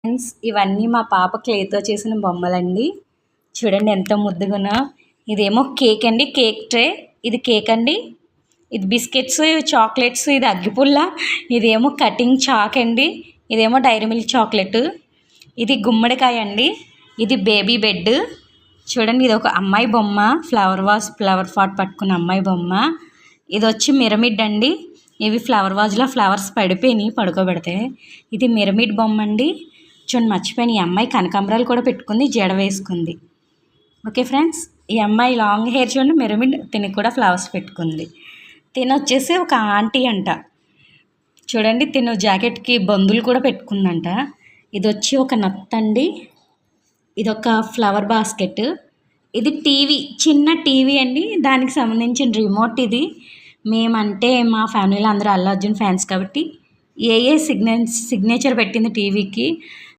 Friends, ఇవన్నీ మా పాప క్లేతో చేసిన బొమ్మలండి. చూడండి ఎంత ముద్దుగున్నా. ఇదేమో కేక్ అండి, కేక్ ట్రే. ఇది కేక్ అండి, ఇది బిస్కెట్స్, ఇవి చాక్లెట్స్, ఇది అగ్గిపుల్ల, ఇదేమో కటింగ్ చాక్ అండి, ఇదేమో డైరీ మిల్క్ చాక్లెట్, ఇది గుమ్మడికాయ అండి, ఇది బేబీ బెడ్. చూడండి ఇది ఒక అమ్మాయి బొమ్మ, ఫ్లవర్ పాట్ పట్టుకున్న అమ్మాయి బొమ్మ. ఇది వచ్చి మిరమిడ్ అండి, ఇవి ఫ్లవర్ వాజ్లో ఫ్లవర్స్ పడిపోయినాయి పడుకోబెడితే. ఇది మిరమిడ్ బొమ్మ అండి. చూడండి మర్చిపోయిన, ఈ అమ్మాయి కనకాంబరాలు కూడా పెట్టుకుంది, జడ వేసుకుంది. ఓకే ఫ్రెండ్స్, ఈ అమ్మాయి లాంగ్ హెయిర్ చూడండి మిరమిడ్, తినకి కూడా ఫ్లవర్స్ పెట్టుకుంది. తిన వచ్చేసి ఒక ఆంటీ అంట. చూడండి తిను జాకెట్కి బందులు కూడా పెట్టుకుందంట. ఇది వచ్చి ఒక నత్త అండి, ఇది ఒక ఫ్లవర్ బాస్కెట్. ఇది టీవీ, చిన్న టీవీ అండి, దానికి సంబంధించిన రిమోట్ ఇది. మేమంటే మా ఫ్యామిలీలో అందరూ అల్లు అర్జున్ ఫ్యాన్స్ కాబట్టి ఏ సిగ్నేచర్ పెట్టింది టీవీకి